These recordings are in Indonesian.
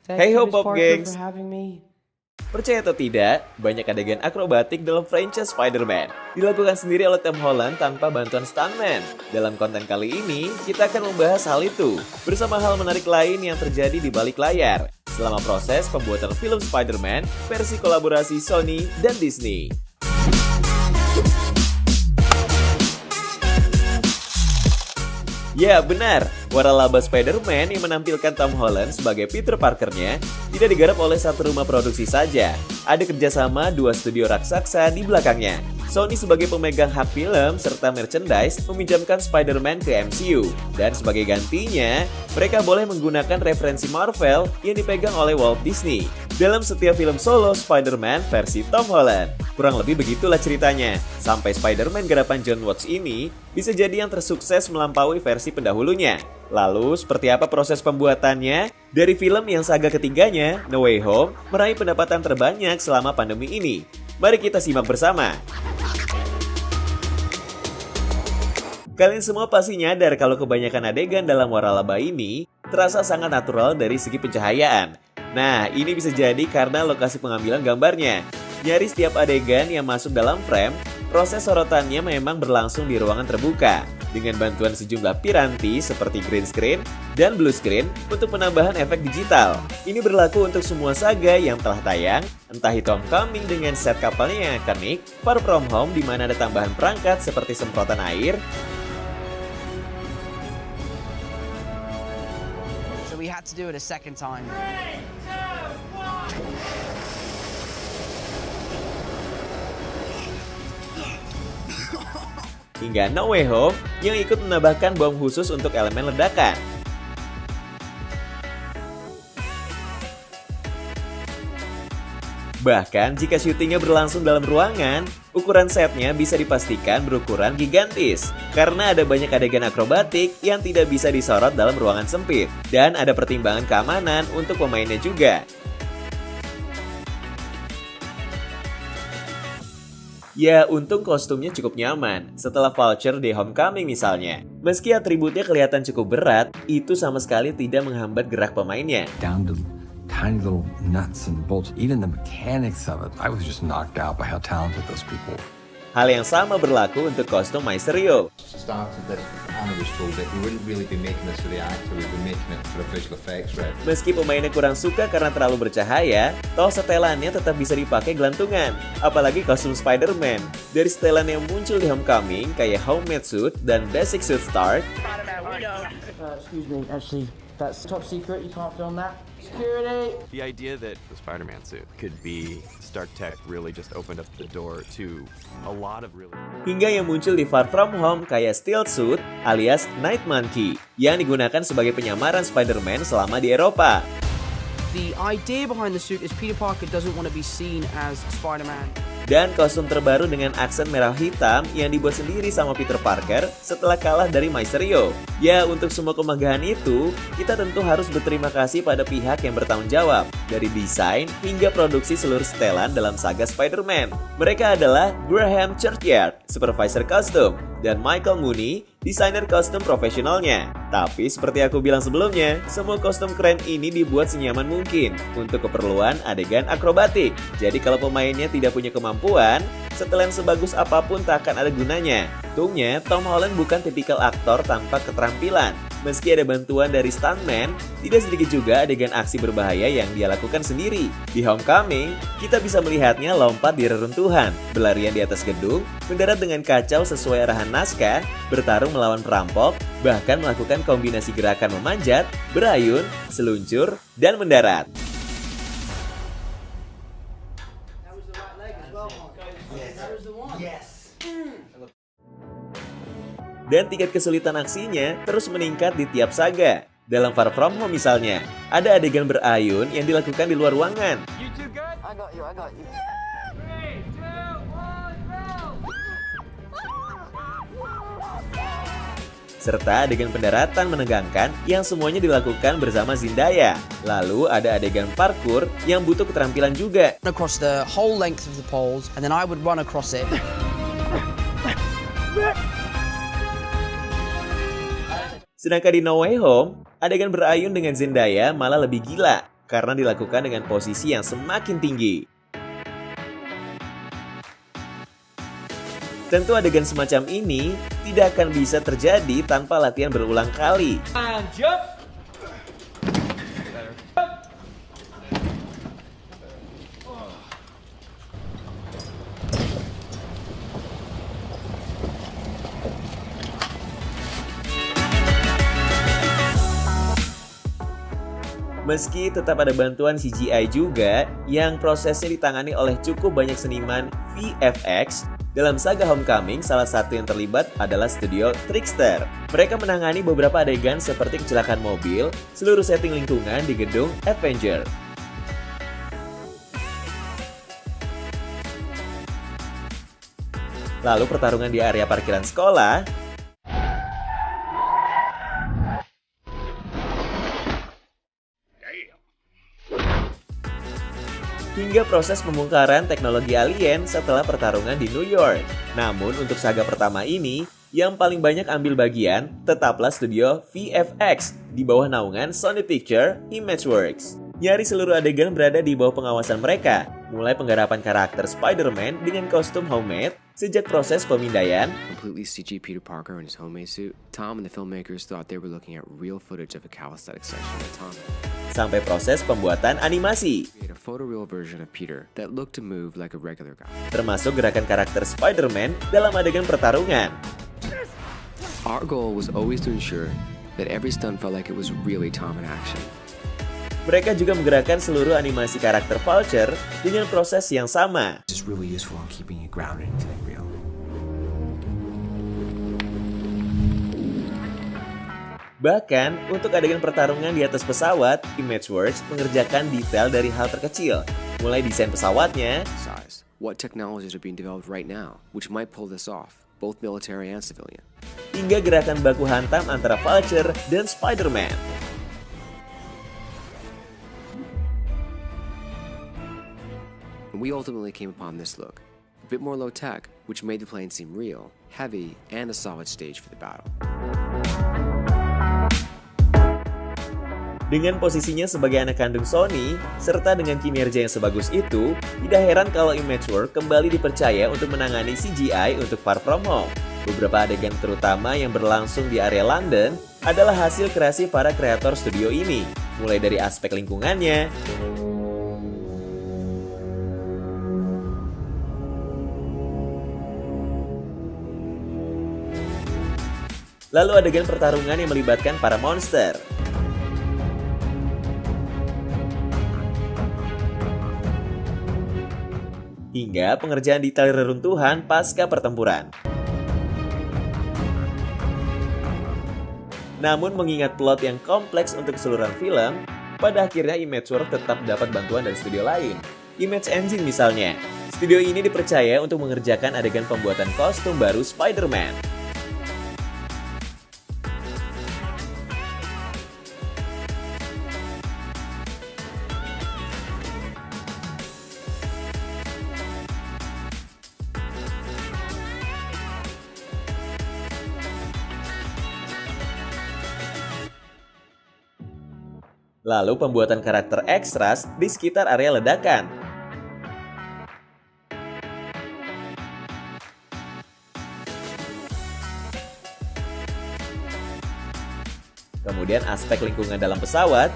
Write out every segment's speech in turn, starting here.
Hey ho Pop Gengs! having me. Percaya atau tidak, banyak adegan akrobatik dalam franchise Spider-Man dilakukan sendiri oleh Tom Holland tanpa bantuan stuntman. Dalam konten kali ini, kita akan membahas hal itu bersama hal menarik lain yang terjadi di balik layar selama proses pembuatan film Spider-Man versi kolaborasi Sony dan Disney. Ya benar, waralaba Spider-Man yang menampilkan Tom Holland sebagai Peter Parker-nya tidak digarap oleh satu rumah produksi saja. Ada kerjasama dua studio raksasa di belakangnya. Sony sebagai pemegang hak film serta merchandise meminjamkan Spider-Man ke MCU. Dan sebagai gantinya, mereka boleh menggunakan referensi Marvel yang dipegang oleh Walt Disney dalam setiap film solo Spider-Man versi Tom Holland. Kurang lebih begitulah ceritanya, sampai Spider-Man garapan John Watts ini bisa jadi yang tersukses melampaui versi pendahulunya. Lalu, seperti apa proses pembuatannya? Dari film yang saga ketiganya, No Way Home, meraih pendapatan terbanyak selama pandemi ini. Mari kita simak bersama. Kalian semua pasti nyadar kalau kebanyakan adegan dalam waralaba ini terasa sangat natural dari segi pencahayaan. Nah, ini bisa jadi karena lokasi pengambilan gambarnya. Nyaris setiap adegan yang masuk dalam frame, proses sorotannya memang berlangsung di ruangan terbuka dengan bantuan sejumlah piranti seperti green screen dan blue screen untuk penambahan efek digital. Ini berlaku untuk semua saga yang telah tayang, entah itu Homecoming dengan set kapalnya yang ikonik, Far From Home di mana ada tambahan perangkat seperti semprotan air, So we had to do it a second time. hingga No Way Home yang ikut menambahkan bom khusus untuk elemen ledakan. Bahkan jika syutingnya berlangsung dalam ruangan, ukuran setnya bisa dipastikan berukuran gigantis. Karena ada banyak adegan akrobatik yang tidak bisa disorot dalam ruangan sempit. Dan ada pertimbangan keamanan untuk pemainnya juga. Ya, untung kostumnya cukup nyaman setelah Vulture di Homecoming misalnya. Meski atributnya kelihatan cukup berat, itu sama sekali tidak menghambat gerak pemainnya. Down to tiny little nuts and bolts. Even the mechanics of it, I was just knocked out by how talented those people. Hal yang sama berlaku untuk kostum Mysterio. Started this, Anna was told that we wouldn't really be making this for the actor, we'd be making it for a visual effects rep. Meski pemainnya kurang suka karena terlalu bercahaya, toh setelannya tetap bisa dipakai gelantungan. Apalagi kostum Spider-Man. Dari setelan yang muncul di Homecoming kayak homemade suit dan basic suit Stark, Excuse me, actually, that's top secret. You can't film that. Security. The idea that the Spider-Man suit could be Stark Tech really just opened up the door to a lot of really... hingga yang muncul di Far From Home kayak Stealth Suit alias Night Monkey yang digunakan sebagai penyamaran Spider-Man selama di Eropa. The idea behind the suit is Peter Parker doesn't want to be seen as Spider-Man. Dan kostum terbaru dengan aksen merah hitam yang dibuat sendiri sama Peter Parker setelah kalah dari Mysterio. Ya, untuk semua kemanggahan itu, kita tentu harus berterima kasih pada pihak yang bertanggung jawab, dari desain hingga produksi seluruh setelan dalam saga Spider-Man. Mereka adalah Graham Churchyard, supervisor kostum, dan Michael Mooney, desainer kostum profesionalnya. Tapi seperti aku bilang sebelumnya, semua kostum keren ini dibuat senyaman mungkin untuk keperluan adegan akrobatik. Jadi kalau pemainnya tidak punya kemampuan, setelan sebagus apapun tak akan ada gunanya. Untungnya, Tom Holland bukan tipikal aktor tanpa keterampilan. Meski ada bantuan dari stuntman, tidak sedikit juga adegan aksi berbahaya yang dia lakukan sendiri. Di Homecoming, kita bisa melihatnya lompat di reruntuhan, berlarian di atas gedung, mendarat dengan kacau sesuai arahan naskah, bertarung melawan perampok, bahkan melakukan kombinasi gerakan memanjat, berayun, seluncur, dan mendarat. Dan tingkat kesulitan aksinya terus meningkat di tiap saga. Dalam Far From Home misalnya, ada adegan berayun yang dilakukan di luar ruangan. I got you. Serta adegan pendaratan menegangkan yang semuanya dilakukan bersama Zendaya. Lalu ada adegan parkour yang butuh keterampilan juga. Across the whole length of the poles, and then I would run across it. Sedangkan di No Way Home, adegan berayun dengan Zendaya malah lebih gila. karena dilakukan dengan posisi yang semakin tinggi. Tentu adegan semacam ini tidak akan bisa terjadi tanpa latihan berulang kali. Meski tetap ada bantuan CGI juga, yang prosesnya ditangani oleh cukup banyak seniman VFX, dalam saga Homecoming, salah satu yang terlibat adalah studio Trickster. Mereka menangani beberapa adegan seperti kecelakaan mobil, seluruh setting lingkungan di gedung Avenger. Lalu pertarungan di area parkiran sekolah, hingga proses pembongkaran teknologi alien setelah pertarungan di New York. Namun untuk saga pertama ini, yang paling banyak ambil bagian tetaplah studio VFX di bawah naungan Sony Pictures Imageworks. Nyaris seluruh adegan berada di bawah pengawasan mereka, mulai penggarapan karakter Spider-Man dengan kostum homemade, sejak proses pemindaian, Completely CG Peter Parker in his homemade suit, Tom and the filmmakers thought they were looking at real footage of a calisthenic session at Tom. sampai proses pembuatan animasi, Made a photoreal version of Peter that looked to move like a regular guy. termasuk gerakan karakter Spider-Man dalam adegan pertarungan. Our goal was always to ensure that every stunt felt like it was really Tom in action. Mereka juga menggerakkan seluruh animasi karakter Vulture dengan proses yang sama. This is really useful in keeping you grounded and feeling real. Bahkan, untuk adegan pertarungan di atas pesawat, Imageworks mengerjakan detail dari hal terkecil, mulai desain pesawatnya, Size. What technologies are being developed right now, which might pull this off, both military and civilian? hingga gerakan baku hantam antara Vulture dan Spider-Man. And we ultimately came upon this look, a bit more low-tech, which made the plane seem real, heavy, and a solid stage for the battle. Dengan posisinya sebagai anak kandung Sony, serta dengan kinerja yang sebagus itu, tidak heran kalau Imageworks kembali dipercaya untuk menangani CGI untuk Far From Home. Beberapa adegan terutama yang berlangsung di area London adalah hasil kreasi para kreator studio ini, mulai dari aspek lingkungannya, lalu adegan pertarungan yang melibatkan para monster, hingga pengerjaan detail reruntuhan pasca pertempuran. Namun mengingat plot yang kompleks untuk keseluruhan film, pada akhirnya Imageworks tetap dapat bantuan dari studio lain. Image Engine misalnya. Studio ini dipercaya untuk mengerjakan adegan pembuatan kostum baru Spider-Man. Lalu pembuatan karakter ekstras di sekitar area ledakan. Kemudian aspek lingkungan dalam pesawat,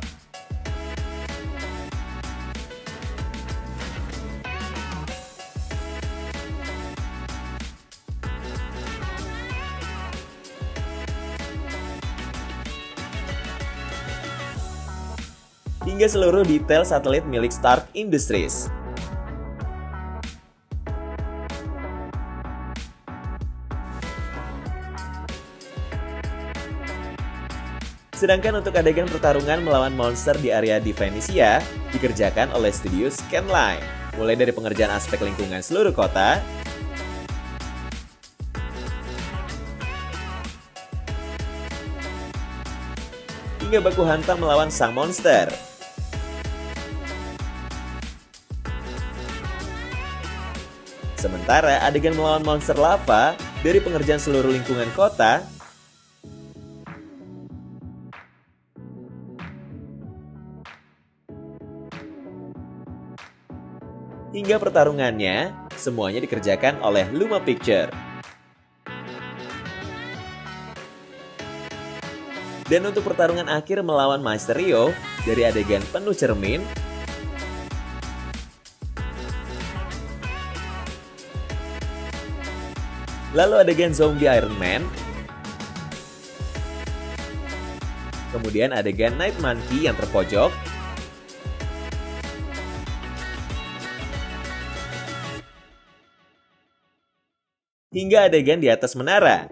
hingga seluruh detail satelit milik Stark Industries. Sedangkan untuk adegan pertarungan melawan monster di area di Venesia dikerjakan oleh studio Scanline, mulai dari pengerjaan aspek lingkungan seluruh kota, hingga baku hantam melawan sang monster. Sementara adegan melawan monster lava dari pengerjaan seluruh lingkungan kota, hingga pertarungannya, semuanya dikerjakan oleh Luma Picture. Dan untuk pertarungan akhir melawan Mysterio, dari adegan penuh cermin, lalu adegan zombie Iron Man, kemudian adegan Night Monkey yang terpojok, hingga adegan di atas menara.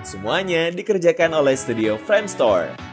Semuanya dikerjakan oleh studio Framestore.